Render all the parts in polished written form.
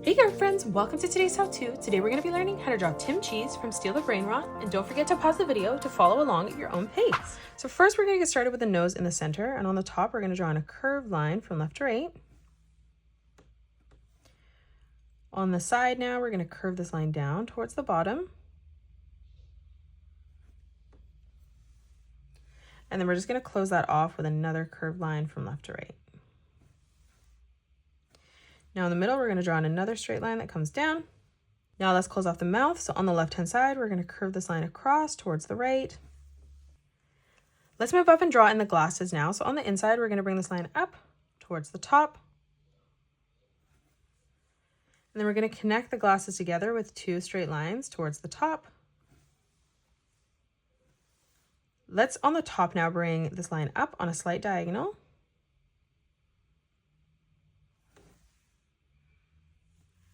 Hey there friends, welcome to today's how-to. Today we're going to be learning how to draw Tim Cheese from Steal the Brainrot, and don't forget to pause the video to follow along at your own pace. So first we're going to get started with the nose in the center, and on the top we're going to draw in a curved line from left to right. On the side now we're going to curve this line down towards the bottom. And then we're just going to close that off with another curved line from left to right. Now in the middle, we're going to draw in another straight line that comes down. Now let's close off the mouth. So on the left-hand side, we're going to curve this line across towards the right. Let's move up and draw in the glasses now. So on the inside, we're going to bring this line up towards the top. And then we're going to connect the glasses together with two straight lines towards the top. Let's on the top now bring this line up on a slight diagonal.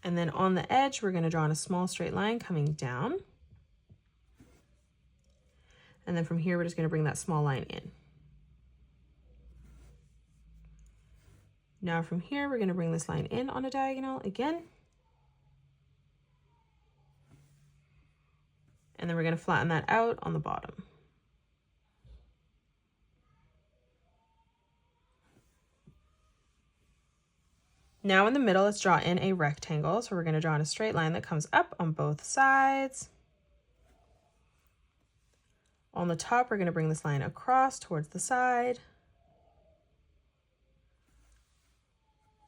And then on the edge, we're going to draw in a small straight line coming down. And then from here, we're just going to bring that small line in. Now from here, we're going to bring this line in on a diagonal again. And then we're going to flatten that out on the bottom. Now in the middle, let's draw in a rectangle. So we're going to draw in a straight line that comes up on both sides. On the top, we're going to bring this line across towards the side.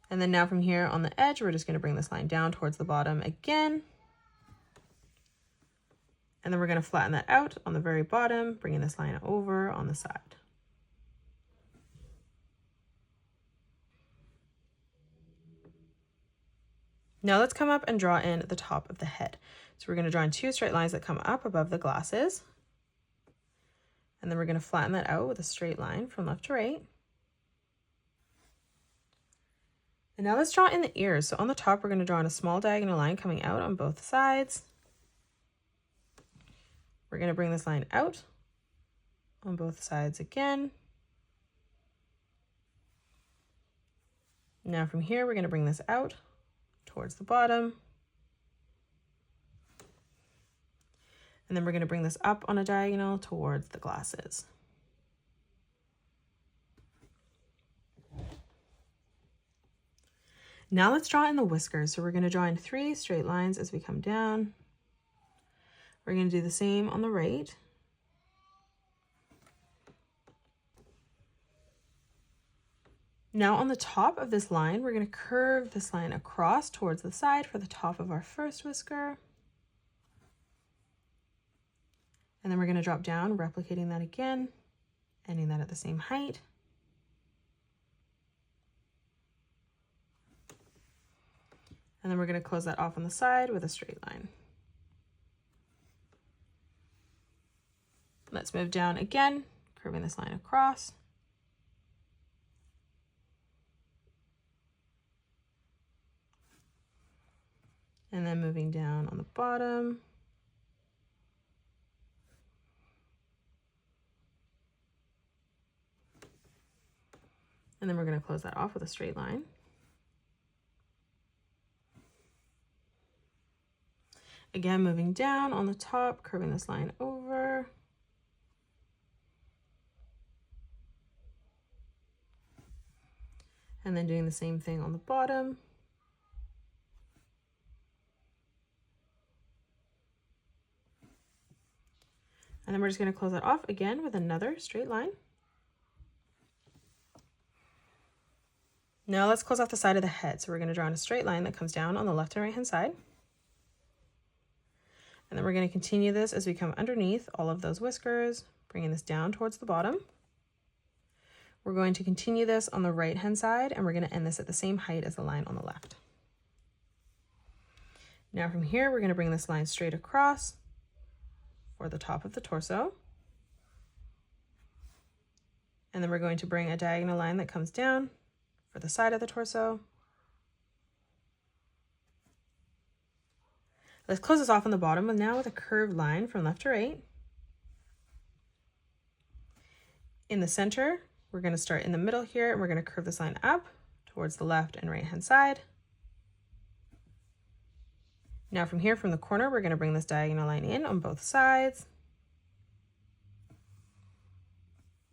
And then now from here on the edge, we're just going to bring this line down towards the bottom again. And then we're going to flatten that out on the very bottom, bringing this line over on the side. Now let's come up and draw in the top of the head. So we're going to draw in two straight lines that come up above the glasses. And then we're going to flatten that out with a straight line from left to right. And now let's draw in the ears. So on the top, we're going to draw in a small diagonal line coming out on both sides. We're going to bring this line out on both sides again. Now from here, we're going to bring this out towards the bottom. And then we're going to bring this up on a diagonal towards the glasses. Now let's draw in the whiskers. So we're going to draw in three straight lines as we come down. We're going to do the same on the right. Now on the top of this line, we're going to curve this line across towards the side for the top of our first whisker. And then we're going to drop down, replicating that again, ending that at the same height. And then we're going to close that off on the side with a straight line. Let's move down again, curving this line across. And then moving down on the bottom. And then we're going to close that off with a straight line. Again, moving down on the top, curving this line over. And then doing the same thing on the bottom. And then we're just going to close that off again with another straight line. Now let's close off the side of the head. So we're going to draw in a straight line that comes down on the left and right hand side. And then we're going to continue this as we come underneath all of those whiskers, bringing this down towards the bottom. We're going to continue this on the right hand side, and we're going to end this at the same height as the line on the left. Now from here, we're going to bring this line straight across for the top of the torso. And then we're going to bring a diagonal line that comes down for the side of the torso. Let's close this off on the bottom and now with a curved line from left to right. In the center, we're going to start in the middle here, and we're going to curve this line up towards the left and right hand side. Now from here, from the corner, we're going to bring this diagonal line in on both sides.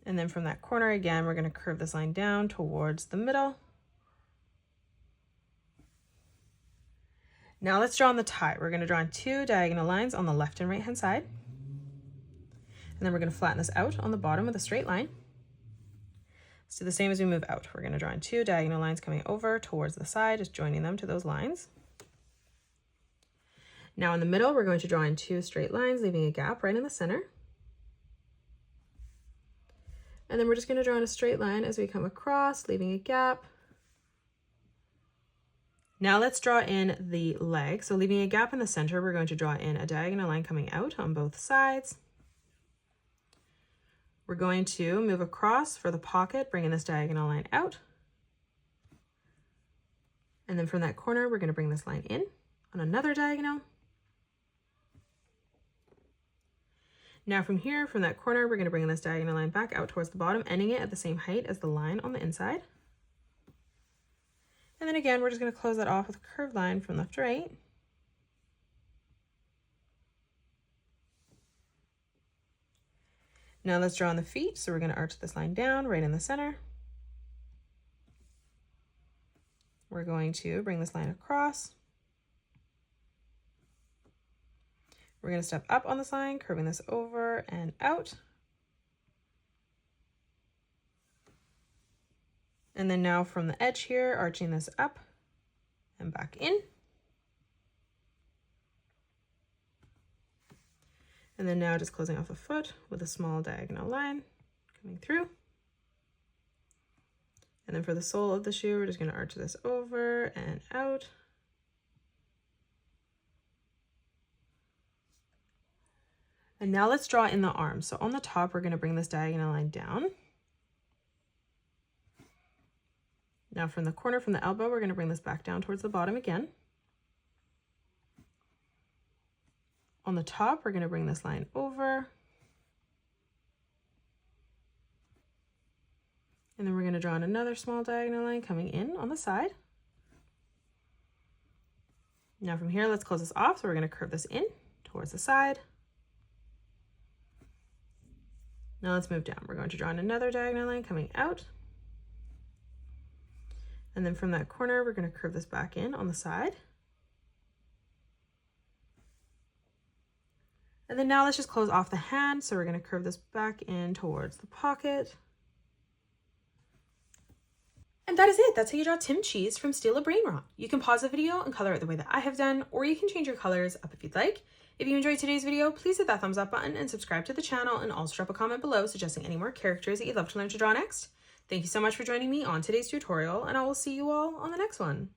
And then from that corner again, we're going to curve this line down towards the middle. Now let's draw on the tie. We're going to draw on 2 diagonal lines on the left and right hand side. And then we're going to flatten this out on the bottom with a straight line. Let's do the same as we move out. We're going to draw on 2 diagonal lines coming over towards the side, just joining them to those lines. Now in the middle, we're going to draw in 2 straight lines, leaving a gap right in the center. And then we're just going to draw in a straight line as we come across, leaving a gap. Now let's draw in the leg. So leaving a gap in the center, we're going to draw in a diagonal line coming out on both sides. We're going to move across for the pocket, bringing this diagonal line out. And then from that corner, we're going to bring this line in on another diagonal. Now from here, from that corner, we're going to bring this diagonal line back out towards the bottom, ending it at the same height as the line on the inside. And then again, we're just going to close that off with a curved line from left to right. Now let's draw on the feet. So we're going to arch this line down right in the center. We're going to bring this line across. We're going to step up on this line, curving this over and out. And then now from the edge here, arching this up and back in. And then now just closing off the foot with a small diagonal line coming through. And then for the sole of the shoe, we're just going to arch this over and out. And now let's draw in the arms. So on the top, we're going to bring this diagonal line down. Now from the corner, from the elbow, we're going to bring this back down towards the bottom again. On the top, we're going to bring this line over. And then we're going to draw in another small diagonal line coming in on the side. Now from here, let's close this off. So we're going to curve this in towards the side. Now let's move down. We're going to draw in another diagonal line coming out. And then from that corner, we're going to curve this back in on the side. And then now let's just close off the hand. So we're going to curve this back in towards the pocket. And that is it. That's how you draw Tim Cheese from Steal a Brainrot. You can pause the video and color it the way that I have done, or you can change your colors up if you'd like. If you enjoyed today's video, please hit that thumbs up button and subscribe to the channel, and also drop a comment below suggesting any more characters that you'd love to learn to draw next. Thank you so much for joining me on today's tutorial, and I will see you all on the next one.